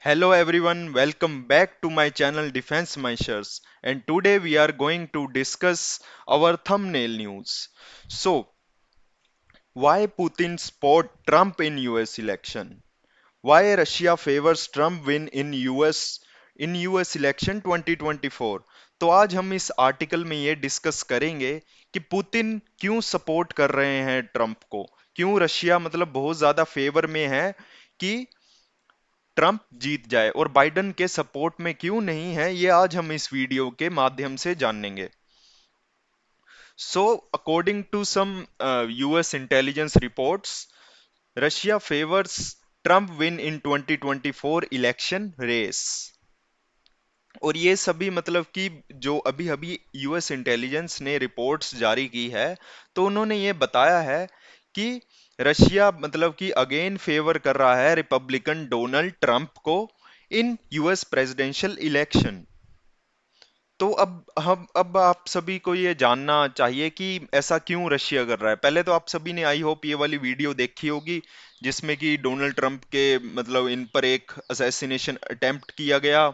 Hello everyone, welcome back to my channel Defense Measures, and today we are going to discuss our thumbnail news. So, why Putin spot Trump in US election? Why Russia favors Trump win in US election 2024? तो आज हम इस article में ये discuss करेंगे कि Putin क्यों support कर रहे हैं ट्रंप को, क्यों रशिया मतलब बहुत ज्यादा फेवर में है कि ट्रंप जीत जाए और बाइडन के सपोर्ट में क्यों नहीं है, ये आज हम इस वीडियो के माध्यम से जानेंगे। So, according to some US intelligence reports, Russia favors Trump win in 2024 election race। और ये सभी मतलब कि जो अभी अभी यूएस इंटेलिजेंस ने रिपोर्ट्स जारी की है, तो उन्होंने ये बताया है कि रशिया मतलब कि अगेन फेवर कर रहा है रिपब्लिकन डोनाल्ड ट्रंप को इन यूएस प्रेसिडेंशियल इलेक्शन। तो अब आप सभी को ये जानना चाहिए कि ऐसा क्यों रशिया कर रहा है। पहले तो आप सभी ने आई होप ये वाली वीडियो देखी होगी जिसमें कि डोनाल्ड ट्रंप के मतलब इन पर एक असैसिनेशन अटेम्प्ट किया गया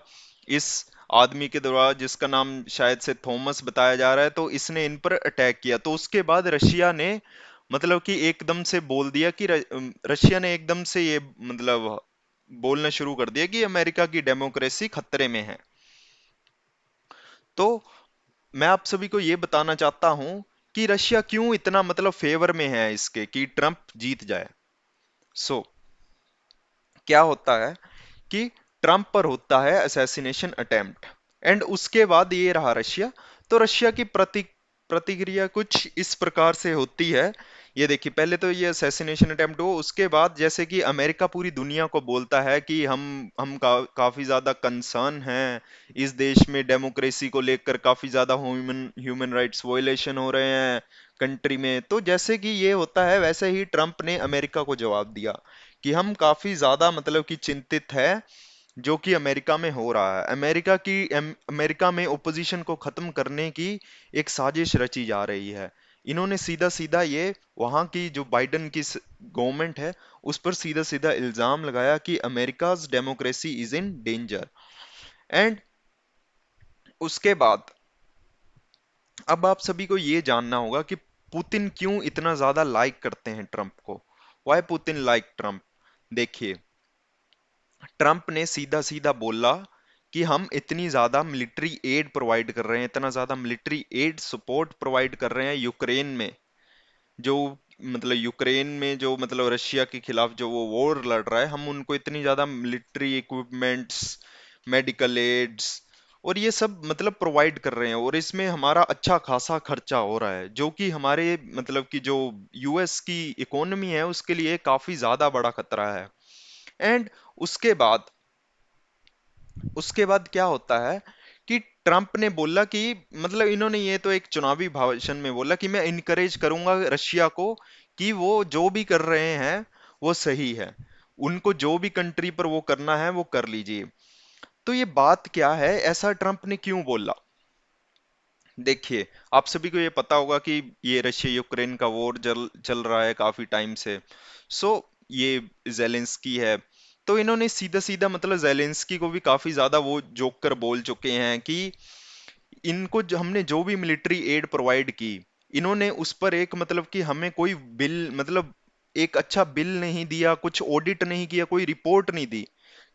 इस आदमी के द्वारा, जिसका नाम शायद से थॉमस बताया जा रहा है। तो इसने इन पर अटैक किया, तो उसके बाद रशिया ने मतलब कि एकदम से बोल दिया कि रशिया ने एकदम से ये मतलब बोलना शुरू कर दिया कि अमेरिका की डेमोक्रेसी खतरे में है। तो मैं आप सभी को ये बताना चाहता हूं कि रशिया क्यों इतना मतलब फेवर में है इसके कि ट्रंप जीत जाए। सो क्या होता है कि ट्रंप पर होता है असैसिनेशन अटेम्प्ट, एंड उसके बाद ये रहा रशिया। तो रशिया की प्रतिक्रिया कुछ इस प्रकार से होती है। ये देखिए, पहले तो ये असैसिनेशन अटेम्प्ट हो, उसके बाद जैसे कि अमेरिका पूरी दुनिया को बोलता है कि हम काफी ज्यादा कंसर्न हैं, इस देश में डेमोक्रेसी को लेकर काफी ज्यादा ह्यूमन ह्यूमन राइट्स वायलेशन हो रहे हैं कंट्री में। तो जैसे कि ये होता है, वैसे ही ट्रंप ने अमेरिका को जवाब दिया कि हम काफी ज्यादा मतलब कि चिंतित है जो कि अमेरिका में हो रहा है। अमेरिका में ओपोजिशन को खत्म करने की एक साजिश रची जा रही है। इन्होंने सीधा सीधा ये वहां की जो बाइडन की गवर्नमेंट है उस पर सीधा सीधा इल्जाम लगाया कि America's democracy is in danger. And उसके बाद अब आप सभी को ये जानना होगा कि पुतिन क्यों इतना ज्यादा लाइक करते हैं ट्रंप को। Why Putin like Trump? देखिए, ट्रंप ने सीधा सीधा बोला कि हम इतनी ज्यादा मिलिट्री एड प्रोवाइड कर रहे हैं, इतना ज्यादा मिलिट्री एड सपोर्ट प्रोवाइड कर रहे हैं यूक्रेन में, जो मतलब यूक्रेन में जो मतलब रशिया के खिलाफ जो वो वॉर लड़ रहा है, हम उनको इतनी ज्यादा मिलिट्री इक्विपमेंट्स, मेडिकल एड्स और ये सब मतलब प्रोवाइड कर रहे हैं, और इसमें हमारा अच्छा खासा खर्चा हो रहा है, जो कि हमारे मतलब कि जो यूएस की इकोनॉमी है उसके लिए काफी ज्यादा बड़ा खतरा है। एंड उसके बाद उसके बाद क्या होता है कि ट्रंप ने बोला कि मतलब इन्होंने ये तो एक चुनावी भाषण में बोला कि मैं इनकरेज करूंगा रशिया को कि वो जो भी कर रहे हैं वो सही है, उनको जो भी कंट्री पर वो करना है वो कर लीजिए। तो ये बात क्या है, ऐसा ट्रंप ने क्यों बोला? देखिए, आप सभी को ये पता होगा कि ये रशिया यूक्रेन का वॉर चल चल रहा है काफी टाइम से। सो ये जेलेंस्की है, तो इन्होंने सीधा सीधा मतलब जेलेंस्की को भी काफी ज्यादा वो जोक कर बोल चुके हैं कि इनको जो हमने जो भी मिलिट्री एड प्रोवाइड की, इन्होंने उस पर एक मतलब कि हमें कोई बिल मतलब एक अच्छा बिल नहीं दिया, कुछ ऑडिट नहीं किया, कोई रिपोर्ट नहीं दी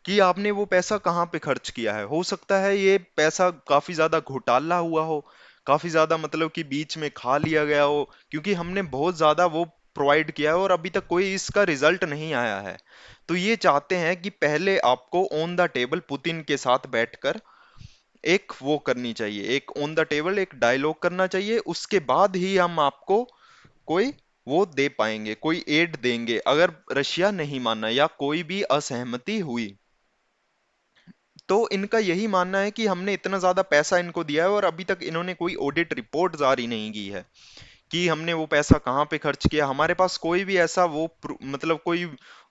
कि आपने वो पैसा कहाँ पे खर्च किया है। हो सकता है ये पैसा काफी ज्यादा घोटाला हुआ हो, काफी ज्यादा मतलब कि बीच में खा लिया गया हो, क्योंकि हमने बहुत ज्यादा वो प्रोवाइड किया है और अभी तक कोई इसका रिजल्ट नहीं आया है। तो ये चाहते हैं कि पहले आपको ऑन द टेबल पुतिन के साथ बैठकर एक वो करनी चाहिए, एक ऑन द टेबल एक डायलॉग करना चाहिए, उसके बाद ही हम आपको कोई वो दे पाएंगे, कोई एड देंगे। अगर रशिया नहीं माना या कोई भी असहमति हुई, तो इनका यही मानना है कि हमने इतना ज्यादा पैसा इनको दिया है और अभी तक इन्होंने कोई ऑडिट रिपोर्ट जारी नहीं की है कि हमने वो पैसा कहाँ पे खर्च किया। हमारे पास कोई भी ऐसा वो मतलब कोई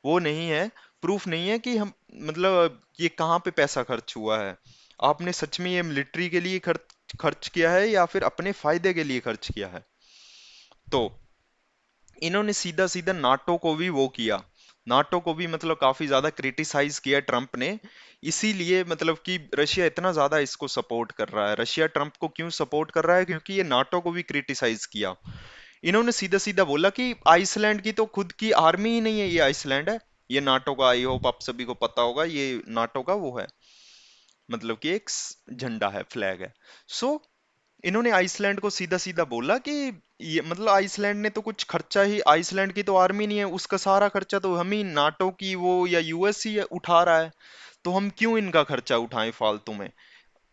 वो नहीं है, प्रूफ नहीं है कि हम मतलब ये कहाँ पे पैसा खर्च हुआ है। आपने सच में ये मिलिट्री के लिए खर्च खर्च किया है या फिर अपने फायदे के लिए खर्च किया है? तो इन्होंने सीधा सीधा नाटो को भी वो किया, नाटो को भी मतलब काफी ज्यादा क्रिटिसाइज किया ट्रम्प ने। इसीलिए मतलब कि रशिया इतना ज्यादा इसको सपोर्ट कर रहा है। रशिया ट्रम्प को क्यों सपोर्ट कर रहा है? क्योंकि ये नाटो को भी क्रिटिसाइज किया। इन्होंने सीधा सीधा बोला कि आइसलैंड की तो खुद की आर्मी ही नहीं है, ये आइसलैंड है, ये नाटो का, आई होप आप सभी को पता होगा, ये नाटो का वो है, मतलब कि एक झंडा है, फ्लैग है। सो इन्होंने आइसलैंड को सीधा सीधा बोला कि ये मतलब आइसलैंड ने तो कुछ खर्चा ही, आइसलैंड की तो आर्मी नहीं है, उसका सारा खर्चा तो हम ही नाटो की वो या यूएस ही उठा रहा है, तो हम क्यों इनका खर्चा उठाएं फालतू में।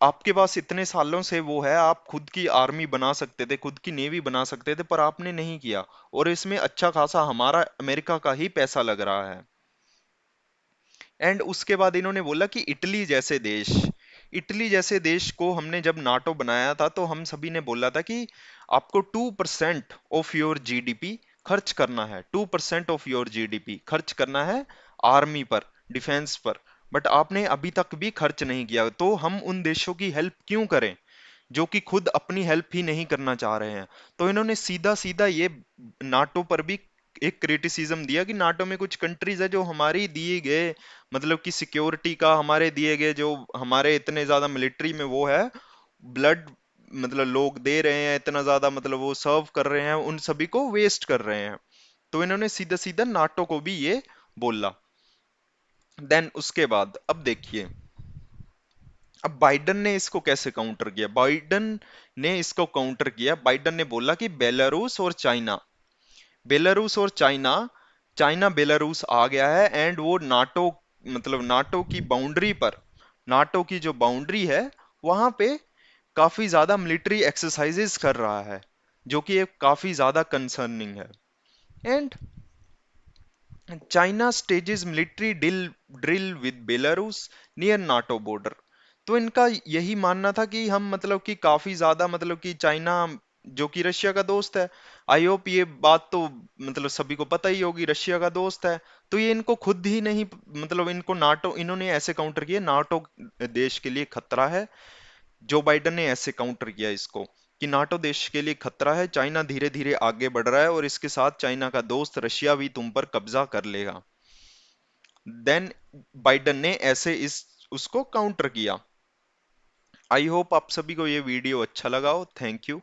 आपके पास इतने सालों से वो है, आप खुद की आर्मी बना सकते थे, खुद की नेवी बना सकते थे, पर आपने नहीं किया। और इसमें अच्छा खासा हमारा अमेरिका का ही पैसा लग रहा है। एंड उसके बाद इन्होंने बोला कि इटली जैसे देश को हमने जब नाटो बनाया था तो हम सभी ने बोला था कि आपको 2% ऑफ योर जीडीपी खर्च करना है, 2% ऑफ योर जीडीपी खर्च करना है आर्मी पर, डिफेंस पर। बट आपने अभी तक भी खर्च नहीं किया, तो हम उन देशों की हेल्प क्यों करें जो कि खुद अपनी हेल्प ही नहीं करना चाह रहे हैं। तो इन्होंने सीधा सीधा ये नाटो पर भी एक क्रिटिसिज्म दिया कि नाटो में कुछ कंट्रीज है जो हमारी दिए गए मतलब कि सिक्योरिटी का, हमारे दिए गए जो हमारे इतने ज्यादा मिलिट्री में वो है, ब्लड मतलब लोग दे रहे हैं इतना ज्यादा, मतलब वो सर्व कर रहे हैं, उन सभी को वेस्ट कर रहे हैं। तो इन्होंने सीधा सीधा नाटो को भी ये बोला। देन उसके बाद अब देखिए, अब बाइडन ने इसको कैसे काउंटर किया। बाइडन ने बोला कि बेलारूस और चाइना, बेलारूस और चाइना, चाइना बेलारूस आ गया है एंड वो नाटो मतलब नाटो की बाउंड्री पर, नाटो की जो बाउंड्री है वहां पे काफी ज्यादा मिलिट्री एक्सरसाइजेस कर रहा है, जो कि एक काफी ज्यादा कंसर्निंग है। And China stages military drill with Belarus near NATO border. तो इनका यही मानना था कि हम मतलब कि काफी ज्यादा मतलब कि चाइना जो कि रशिया का दोस्त है, आई होप ये बात तो मतलब सभी को पता ही होगी, रशिया का दोस्त है। तो ये इनको खुद ही नहीं मतलब इनको नाटो, इन्होंने ऐसे काउंटर किया नाटो देश के लिए खतरा है। जो बाइडन ने ऐसे काउंटर किया इसको कि नाटो देश के लिए खतरा है, चाइना धीरे धीरे आगे बढ़ रहा है और इसके साथ चाइना का दोस्त रशिया भी तुम पर कब्जा कर लेगा। देन बाइडन ने ऐसे इस उसको काउंटर किया। आई होप आप सभी को ये वीडियो अच्छा लगा हो। Thank you.